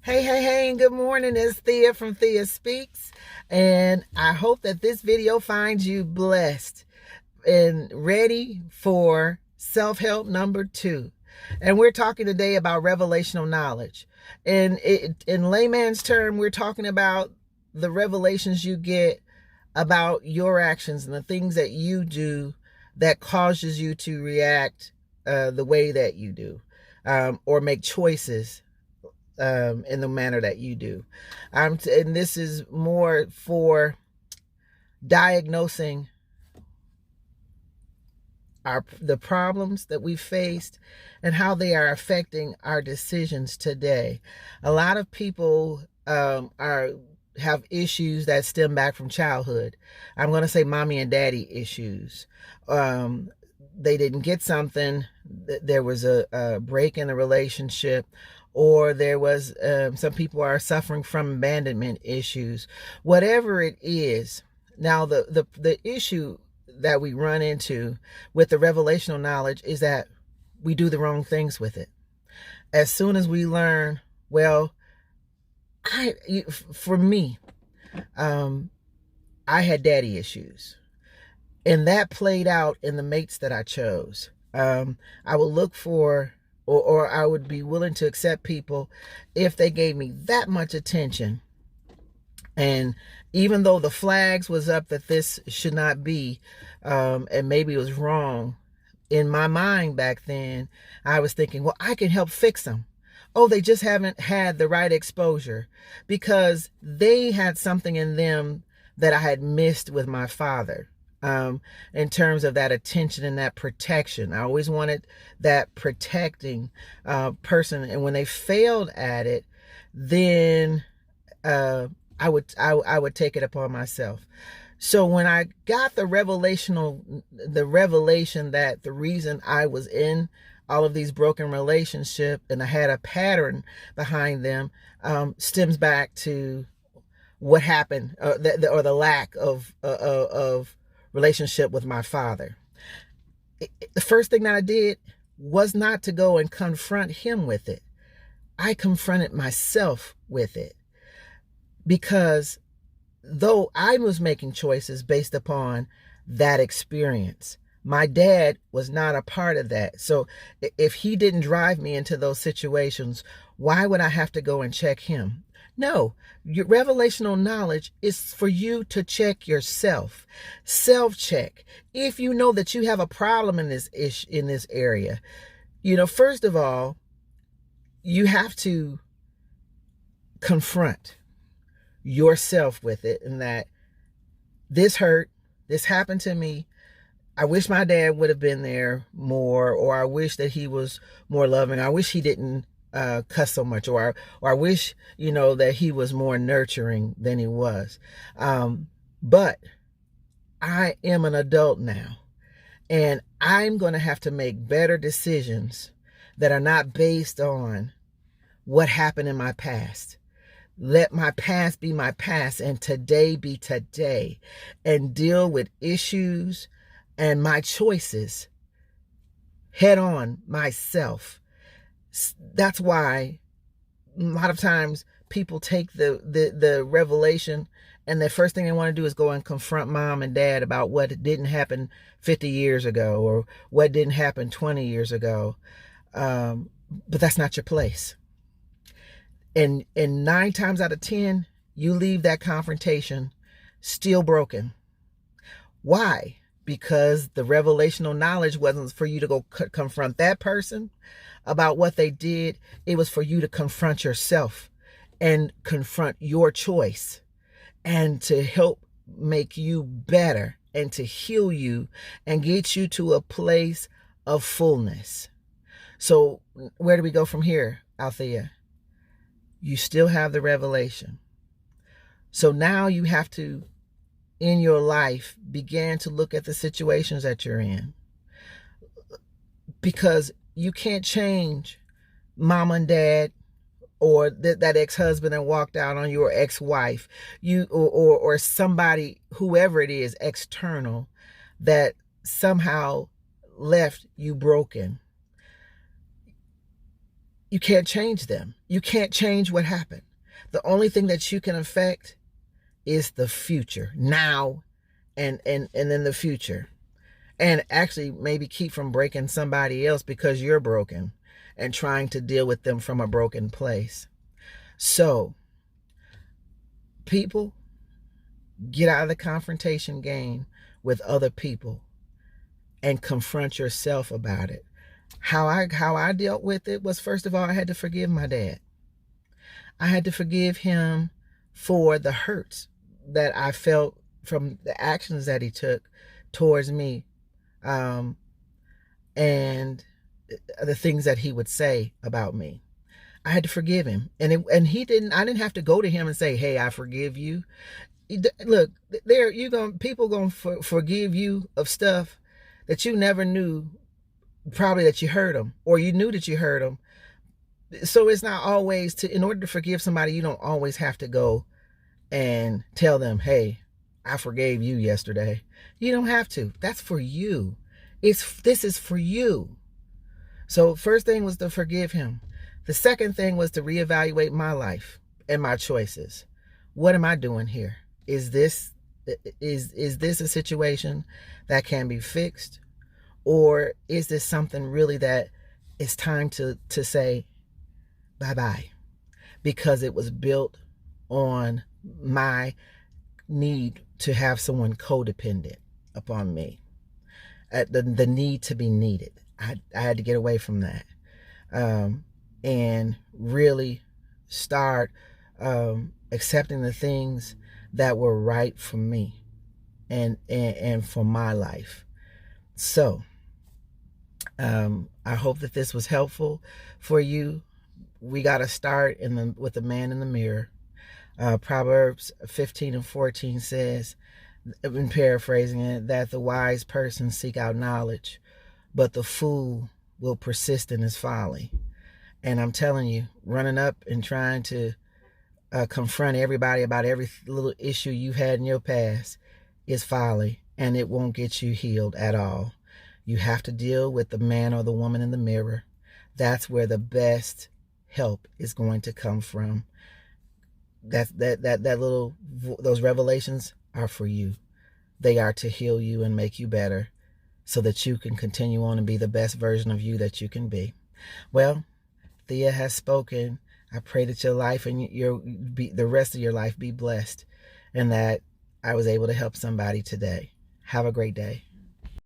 Hey, and good morning. It's Thea from Thea Speaks. And I hope that this video finds you blessed and ready for self-help number 2. And we're talking today about revelational knowledge. And in layman's term, we're talking about the revelations you get about your actions and the things that you do that causes you to react the way that you do, or make choices in the manner that you do. And this is more for diagnosing the problems that we faced and how they are affecting our decisions today. A lot of people have issues that stem back from childhood. I'm going to say mommy and daddy issues. They didn't get something. There was a break in the relationship, or there was some people are suffering from abandonment issues. Whatever it is. Now the issue that we run into with the revelational knowledge is that we do the wrong things with it. As soon as we learn, well, for me, I had daddy issues, and that played out in the mates that I chose. I would look for, or I would be willing to accept people if they gave me that much attention. And even though the flags was up that this should not be, and maybe it was wrong, in my mind back then, I was thinking, well, I can help fix them. Oh, they just haven't had the right exposure, because they had something in them that I had missed with my father, in terms of that attention and that protection. I always wanted that protecting person. And when they failed at it, then I would take it upon myself. So when I got the revelation that the reason I was in all of these broken relationships and I had a pattern behind them, stems back to what happened, or the lack of relationship with my father. The first thing that I did was not to go and confront him with it. I confronted myself with it. Because though I was making choices based upon that experience, my dad was not a part of that. So if he didn't drive me into those situations, why would I have to go and check him? No, your revelational knowledge is for you to check yourself, self-check. If you know that you have a problem in this area, first of all, you have to confront yourself with it, and that this hurt, this happened to me. I wish my dad would have been there more, or I wish that he was more loving. I wish he didn't cuss so much, or I wish, that he was more nurturing than he was. But I am an adult now, and I'm going to have to make better decisions that are not based on what happened in my past. Let my past be my past, and today be today, and deal with issues and my choices head on myself. That's why a lot of times people take the revelation, and the first thing they want to do is go and confront mom and dad about what didn't happen 50 years ago, or what didn't happen 20 years ago. But that's not your place. And 9 times out of 10, you leave that confrontation still broken. Why? Because the revelational knowledge wasn't for you to go confront that person about what they did. It was for you to confront yourself and confront your choice, and to help make you better, and to heal you and get you to a place of fullness. So where do we go from here, Althea? You still have the revelation. So now you have to, in your life, begin to look at the situations that you're in. Because you can't change mom and dad, or that ex-husband that walked out on you, or ex-wife, or somebody, whoever it is, external, that somehow left you broken. you can't change them. You can't change what happened. The only thing that you can affect is the future, now and in the future. And actually maybe keep from breaking somebody else because you're broken and trying to deal with them from a broken place. So, people, get out of the confrontation game with other people and confront yourself about it. How I dealt with it was, first of all, I had to forgive my dad. I had to forgive him for the hurts that I felt from the actions that he took towards me, and the things that he would say about me. I had to forgive him, and he didn't. I didn't have to go to him and say, "Hey, I forgive you." Look, people gonna forgive you of stuff that you never knew, probably, that you hurt them, or you knew that you hurt them. So it's not always in order to forgive somebody, you don't always have to go and tell them, "Hey, I forgave you yesterday." You don't have to. That's for you. This is for you. So first thing was to forgive him. The second thing was to reevaluate my life and my choices. What am I doing here? Is this a situation that can be fixed? Or is this something really that it's time to say bye-bye? Because it was built on my need to have someone codependent upon me. The need to be needed. I had to get away from that. And really start accepting the things that were right for me and for my life. So I hope that this was helpful for you. We got to start with the man in the mirror. Proverbs 15:14 says, I've been paraphrasing it, that the wise person seek out knowledge, but the fool will persist in his folly. And I'm telling you, running up and trying to confront everybody about every little issue you've had in your past is folly, and it won't get you healed at all. You have to deal with the man or the woman in the mirror. That's where the best help is going to come from. Those revelations are for you. They are to heal you and make you better so that you can continue on and be the best version of you that you can be. Well, Thea has spoken. I pray that your life and the rest of your life be blessed, and that I was able to help somebody today. Have a great day.